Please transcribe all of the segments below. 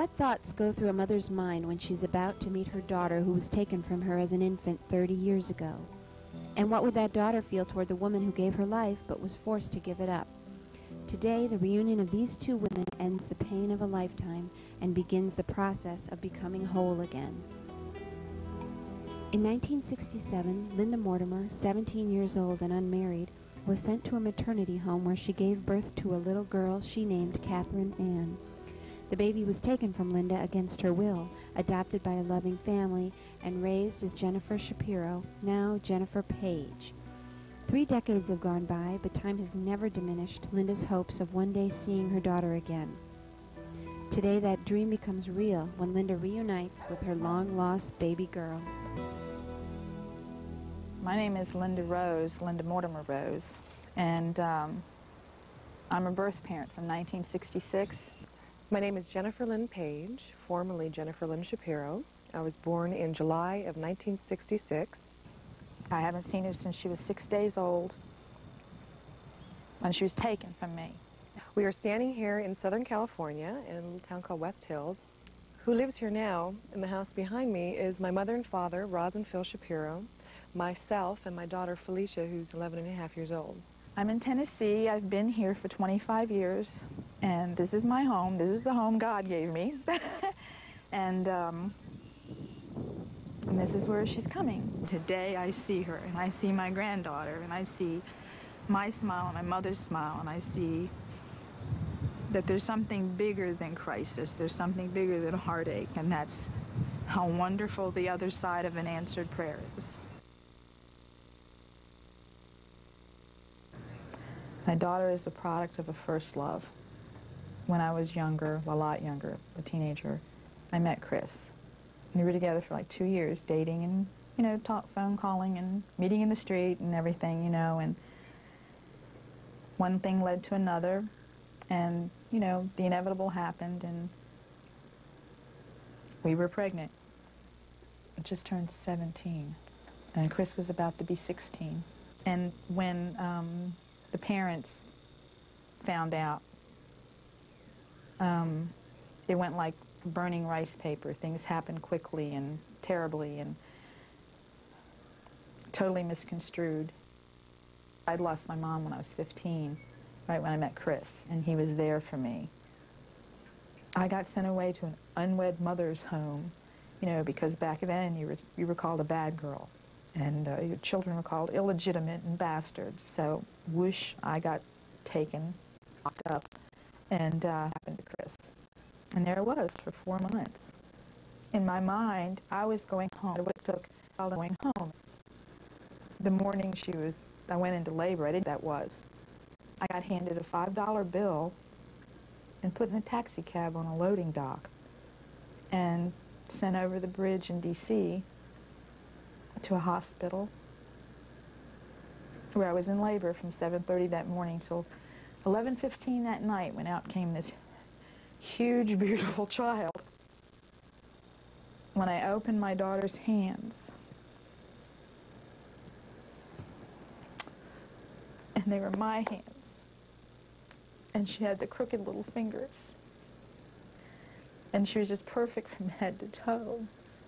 What thoughts go through a mother's mind when she's about to meet her daughter who was taken from her as an infant 30 years ago? And what would that daughter feel toward the woman who gave her life but was forced to give it up? Today, the reunion of these two women ends the pain of a lifetime and begins the process of becoming whole again. In 1967, Linda Mortimer, 17 years old and unmarried, was sent to a maternity home where she gave birth to a little girl she named Catherine Ann. The baby was taken from Linda against her will, adopted by a loving family, and raised as Jennifer Shapiro, now Jennifer Page. 3 decades have gone by, but time has never diminished Linda's hopes of one day seeing her daughter again. Today, that dream becomes real when Linda reunites with her long-lost baby girl. My name is Linda Rose, Linda Mortimer Rose, and I'm a birth parent from 1966. My name is Jennifer Lynn Page, formerly Jennifer Lynn Shapiro. I was born in July of 1966. I haven't seen her since she was 6 days old, when she was taken from me. We are standing here in Southern California in a little town called West Hills. Who lives here now in the house behind me is my mother and father, Roz and Phil Shapiro, myself, and my daughter Felicia, who's 11 and a half years old. I'm in Tennessee. I've been here for 25 years, and this is my home. This is the home God gave me. and this is where she's coming. Today I see her, and I see my granddaughter, and I see my smile and my mother's smile, and I see that there's something bigger than crisis. There's something bigger than heartache, and that's how wonderful the other side of an answered prayer is. My daughter is a product of a first love. When I was younger, a lot younger, a teenager, I met Chris. We were together for like 2 years, dating and, you know, phone calling and meeting in the street and everything, you know, and one thing led to another, and, you know, the inevitable happened, and we were pregnant. I just turned 17, and Chris was about to be 16. And when the parents found out, it went like burning rice paper. Things happened quickly and terribly and totally misconstrued. I'd lost my mom when I was 15, right when I met Chris, and he was there for me. I got sent away to an unwed mother's home, you know, because back then you were called a bad girl, and your children were called illegitimate and bastards. So, whoosh, I got taken, locked up, and happened to Chris. And there I was for 4 months. In my mind, I was going home. What it took, I was going home. The morning I went into labor, I got handed a $5 bill and put in a taxi cab on a loading dock and sent over the bridge in D.C. to a hospital where I was in labor from 7:30 that morning till 11:15 that night, when out came this huge, beautiful child. When I opened my daughter's hands, and they were my hands, and she had the crooked little fingers, and she was just perfect from head to toe,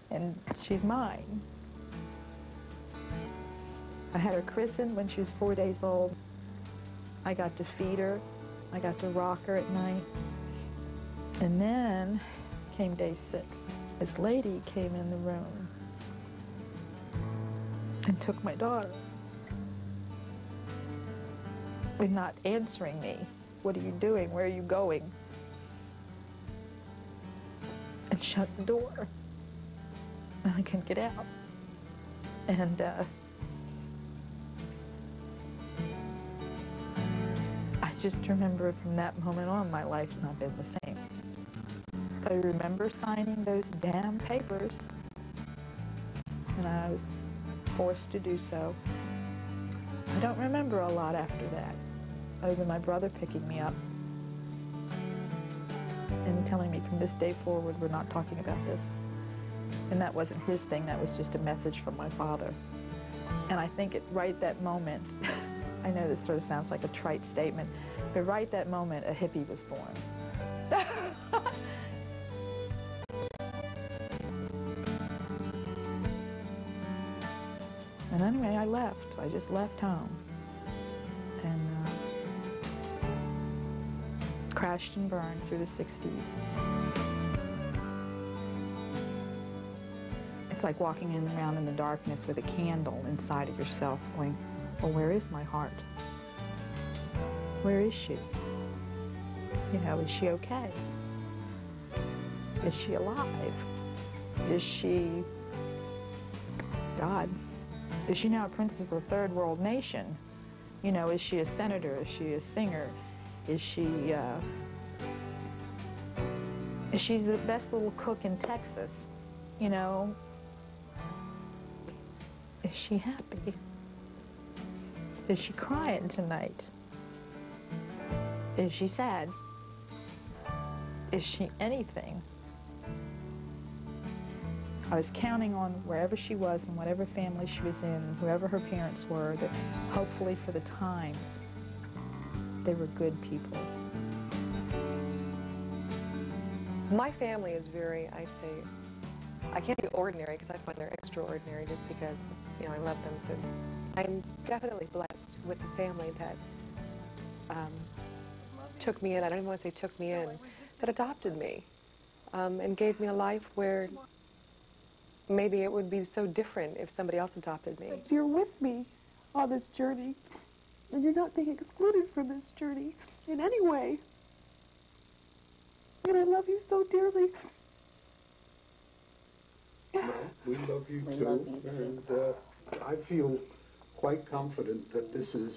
and she's mine. I had her christened when she was 4 days old. I got to feed her. I got to rock her at night. And then came day 6. This lady came in the room and took my daughter. And not answering me. What are you doing? Where are you going? And shut the door. And I couldn't get out. And I just remember from that moment on, my life's not been the same. I remember signing those damn papers, and I was forced to do so. I don't remember a lot after that, other than my brother picking me up and telling me from this day forward, we're not talking about this. And that wasn't his thing, that was just a message from my father. And I think right that moment, I know this sort of sounds like a trite statement, but right that moment, a hippie was born. And anyway, I left. I just left home. And crashed and burned through the 60s. It's like walking around in the darkness with a candle inside of yourself going, well, where is my heart? Where is she? You know, is she okay? Is she alive? Is she, God, is she now a princess of a third world nation? You know, is she a senator? Is she a singer? Is she the best little cook in Texas? You know, is she happy? Is she crying tonight? Is she sad? Is she anything? I was counting on wherever she was and whatever family she was in, whoever her parents were, that hopefully for the times, they were good people. My family is very, I say, I can't say ordinary because I find they're extraordinary just because, you know, I love them. So I'm definitely blessed with a family that took me in. I don't even want to say took me in, that adopted me and gave me a life where maybe it would be so different if somebody else adopted me. You're with me on this journey, and you're not being excluded from this journey in any way. And I love you so dearly. Well, we love you too, and I feel quite confident that this is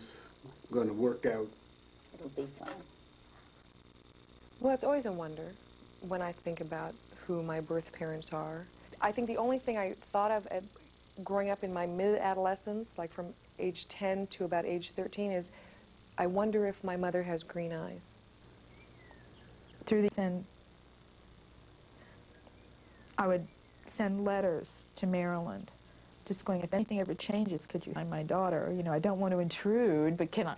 going to work out. It'll be fine. Well, it's always a wonder when I think about who my birth parents are. I think the only thing I thought of at growing up in my mid-adolescence, like from age 10 to about age 13, is I wonder if my mother has green eyes. Through these, and I would send letters to Maryland, just going, if anything ever changes, could you find my daughter? You know, I don't want to intrude, but can I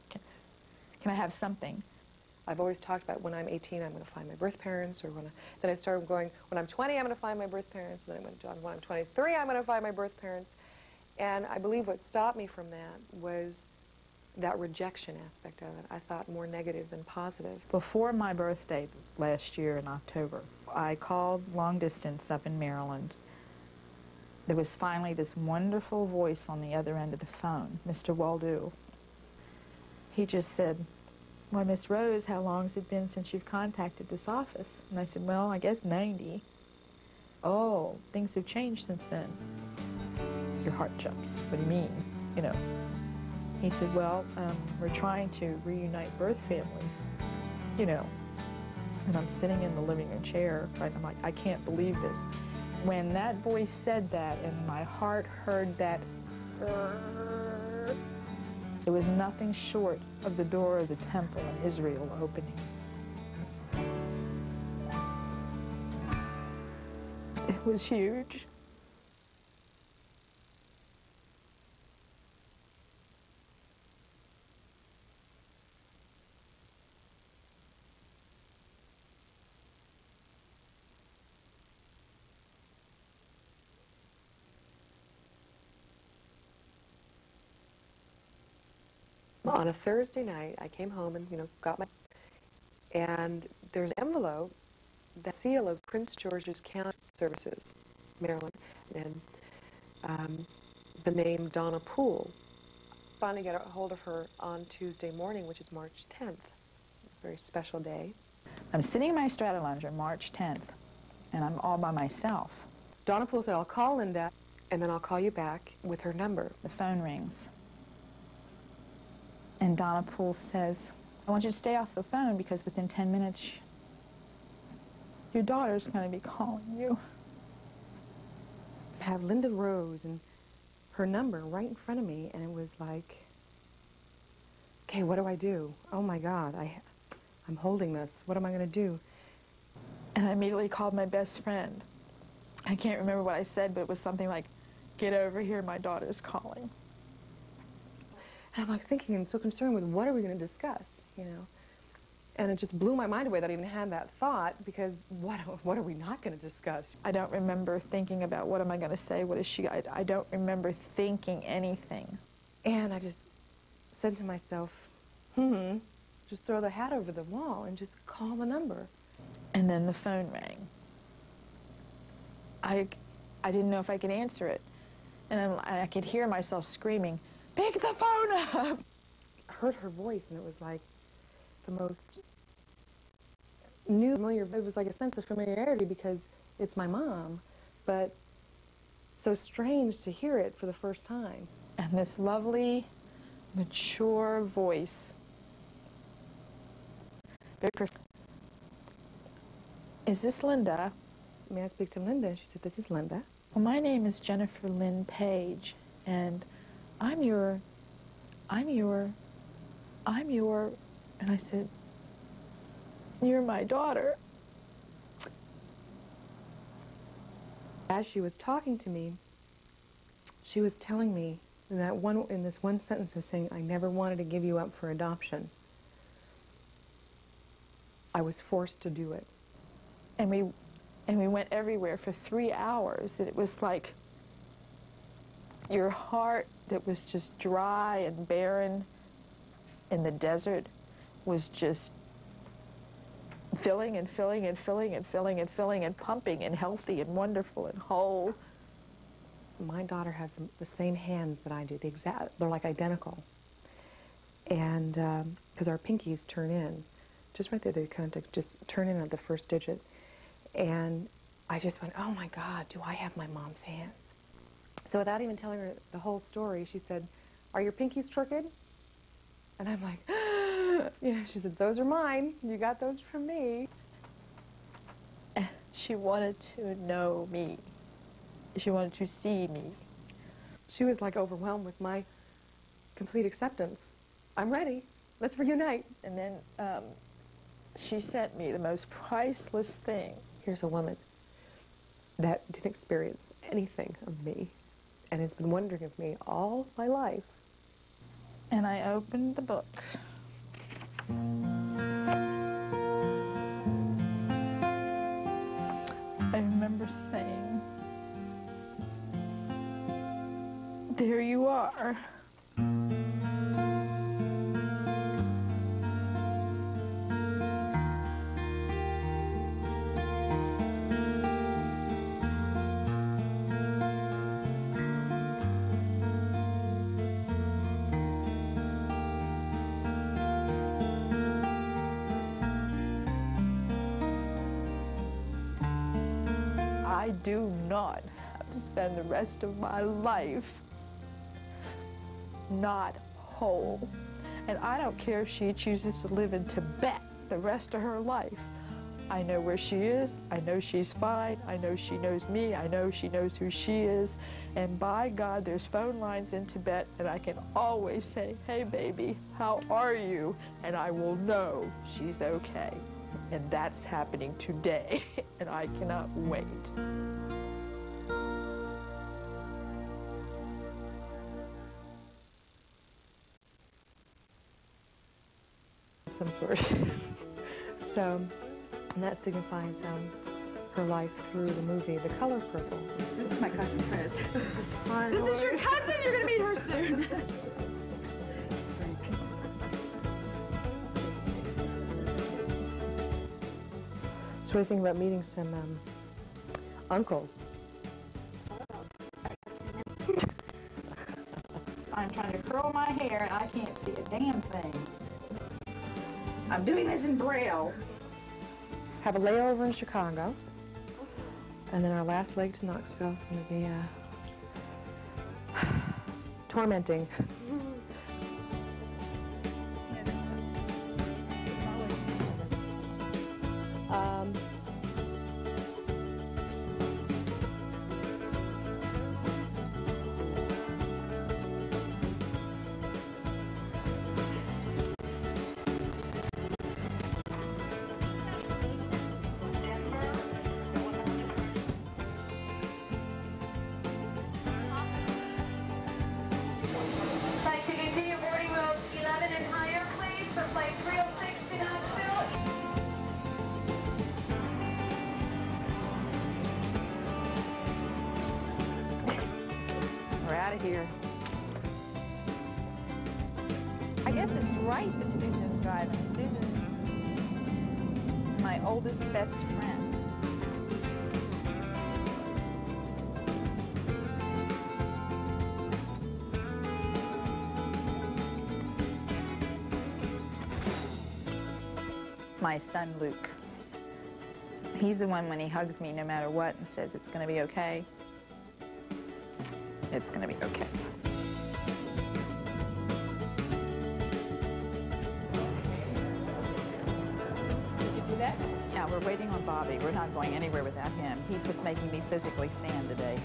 have something? I've always talked about when I'm 18, I'm going to find my birth parents, or then I started going, when I'm 20, I'm going to find my birth parents, and then I went on, when I'm 23, I'm going to find my birth parents. And I believe what stopped me from that was that rejection aspect of it. I thought more negative than positive. Before my birthday last year in October, I called long distance up in Maryland. There was finally this wonderful voice on the other end of the phone, Mr. Waldo. He just said, "Why, Miss Rose, how long has it been since you've contacted this office?" And I said, "Well, I guess 90. "Oh, things have changed since then." Your heart jumps. What do you mean? You know. He said, "Well, we're trying to reunite birth families, you know." And I'm sitting in the living room chair, right? I'm like, I can't believe this. When that voice said that and my heart heard that, it was nothing short of the door of the temple in Israel opening. It was huge. On a Thursday night, I came home and, got my, and there's an envelope, the seal of Prince George's County Services, Maryland, and the name Donna Poole. Finally got a hold of her on Tuesday morning, which is March 10th, a very special day. I'm sitting in my strata lounge on March 10th, and I'm all by myself. Donna Poole said, "I'll call Linda, and then I'll call you back with her number." The phone rings. And Donna Poole says, "I want you to stay off the phone because within 10 minutes, your daughter's going to be calling you." I have Linda Rose and her number right in front of me, and it was like, okay, what do I do? Oh my God, I'm holding this. What am I going to do? And I immediately called my best friend. I can't remember what I said, but it was something like, "Get over here, my daughter's calling." And I'm like thinking, I'm so concerned with what are we going to discuss, And it just blew my mind away that I even had that thought, because what are we not going to discuss? I don't remember thinking about what am I going to say, what is she, I don't remember thinking anything. And I just said to myself, just throw the hat over the wall and just call the number. And then the phone rang. I didn't know if I could answer it. And I could hear myself screaming, pick the phone up! I heard her voice, and it was like the most new, familiar. It was like a sense of familiarity because it's my mom, but so strange to hear it for the first time. And this lovely, mature voice, very personal. Is this Linda? May I speak to Linda? She said, this is Linda. Well, my name is Jennifer Lynn Page, and I'm your, and I said, you're my daughter. As she was talking to me, she was telling me in this one sentence of saying, I never wanted to give you up for adoption. I was forced to do it. And we went everywhere for 3 hours. And it was like your heart that was just dry and barren in the desert was just filling and filling and filling and filling and filling and pumping and healthy and wonderful and whole. My daughter has the same hands that I do. They're like identical. And because our pinkies turn in, just right there, they kind of just turn in at the first digit. And I just went, oh my God, do I have my mom's hands? So without even telling her the whole story, she said, are your pinkies crooked? And I'm like, yeah. She said, those are mine. You got those from me. She wanted to know me. She wanted to see me. She was like overwhelmed with my complete acceptance. I'm ready. Let's reunite. And then she sent me the most priceless thing. Here's a woman that didn't experience anything of me and has been wondering of me all my life. And I opened the book. I remember saying, there you are. I do not have to spend the rest of my life not whole. And I don't care if she chooses to live in Tibet the rest of her life. I know where she is. I know she's fine. I know she knows me. I know she knows who she is. And by God, there's phone lines in Tibet, and I can always say, hey, baby, how are you? And I will know she's okay. And that's happening today, and I cannot wait. Some sort. So, and that signifies her life through the movie The Color Purple. This is my cousin Chris. Hi, This is your cousin. You're going to meet her soon. So what do you think about meeting some uncles? I'm trying to curl my hair and I can't see a damn thing. I'm doing this in Braille. Have a layover in Chicago, and then our last leg to Knoxville is going to be tormenting. out of here. I guess it's right that Susan's driving. Susan's my oldest, best friend. My son, Luke. He's the one when he hugs me no matter what and says it's going to be okay. It's going to be okay. Did you do that? Yeah, we're waiting on Bobby. We're not going anywhere without him. He's what's making me physically stand today.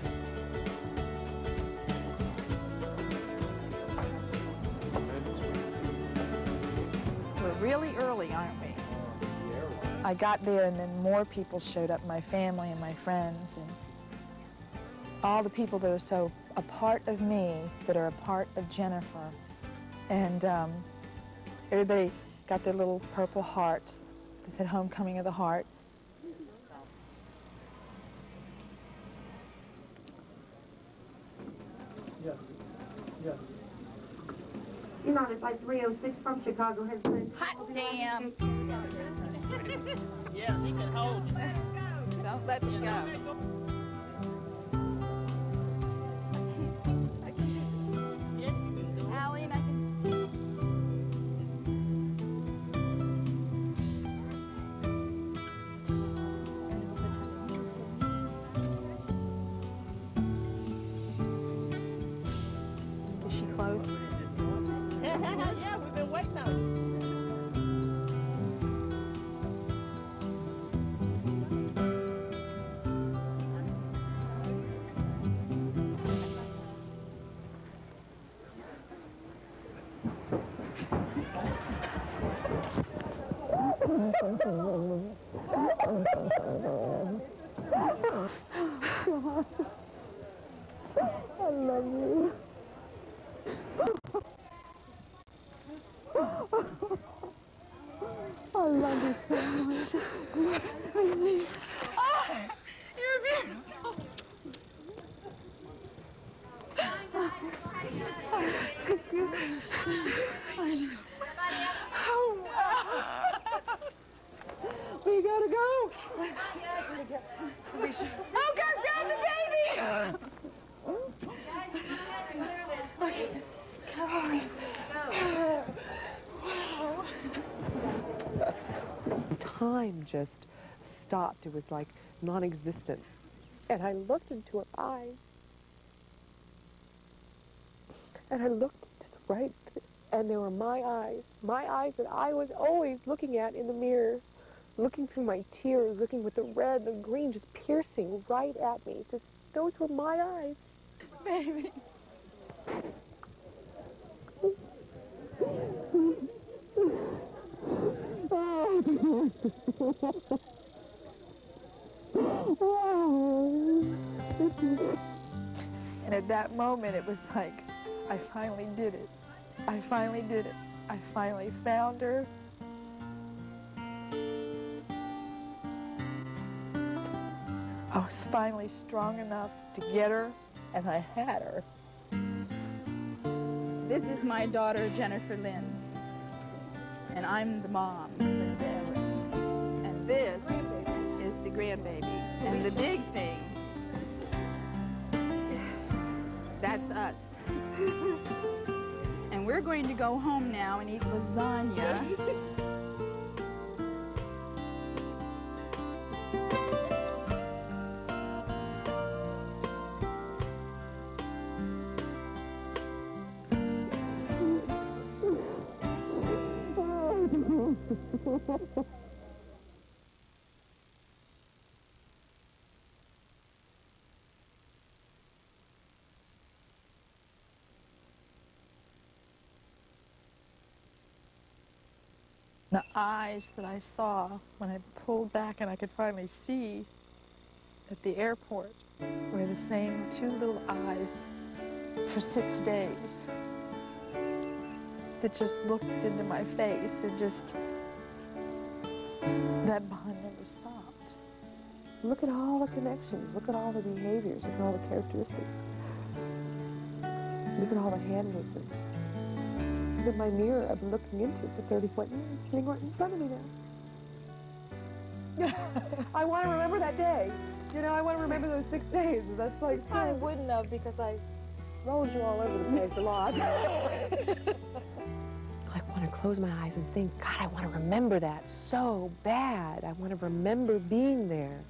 We're really early, aren't we? I got there and then more people showed up, my family and my friends, and all the people that are so a part of me, that are a part of Jennifer. And everybody got their little purple hearts that said Homecoming of the Heart. Yes. Yes. United Flight 306 from Chicago has been... Hot damn! Yeah, he can hold you. Don't let me go. Allie, and I can... Is she close? Yeah, we've been waiting on you. I love you. I love you so much. You're beautiful. We gotta go. Oh, God, grab the baby! Time just stopped. It was like non-existent. And I looked into her eyes. And I looked just right, and they were my eyes that I was always looking at in the mirror, looking through my tears, looking with the red and green just piercing right at me. Just, those were my eyes. Baby. And at that moment, it was like, I finally did it. I finally did it. I finally found her. I was finally strong enough to get her, and I had her. This is my daughter, Jennifer Lynn. And I'm the mom, Linda Everett. And this is the grandbaby. And the big thing, that's us. And we're going to go home now and eat lasagna. The eyes that I saw when I pulled back and I could finally see at the airport were the same two little eyes for 6 days that just looked into my face and just, that bond never stopped. Look at all the connections. Look at all the behaviors. Look at all the characteristics. Look at all the hand movements. Look at my mirror I've been looking into for 31 years, sitting right in front of me now. I want to remember that day. You know, I want to remember those 6 days. That's like so... I wouldn't have, because I rolled you all over the place a lot. I want to close my eyes and think, God, I want to remember that so bad. I want to remember being there.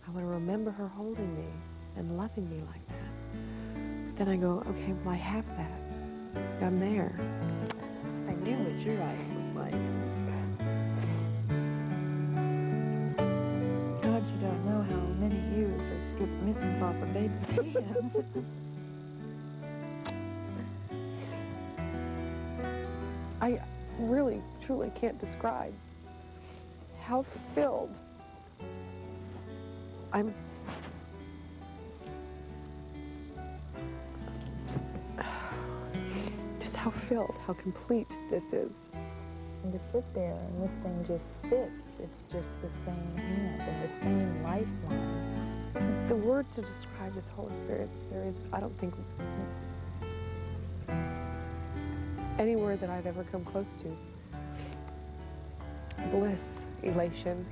I want to remember her holding me and loving me like that. Then I go, okay, well, I have that. I'm there. I knew what your eyes looked like. God, you don't know how many years I stripped mittens off of baby's hands. I really, truly can't describe how filled I'm. Just how filled, how complete this is. And to sit there and this thing just fits. It's just the same hand and the same lifeline. The words to describe this whole experience, there is, I don't think, any word that I've ever come close to. Bliss, elation.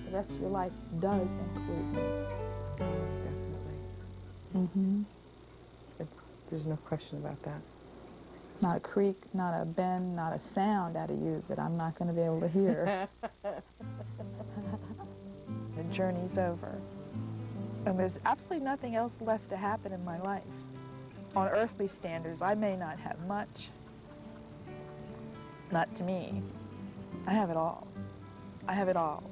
The rest of your life does include this. Definitely. Mm-hmm. There's no question about that. Not a creak, not a bend, not a sound out of you that I'm not going to be able to hear. The journey's over. And there's absolutely nothing else left to happen in my life. On earthly standards, I may not have much. Not to me. I have it all. I have it all.